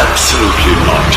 Absolutely not۔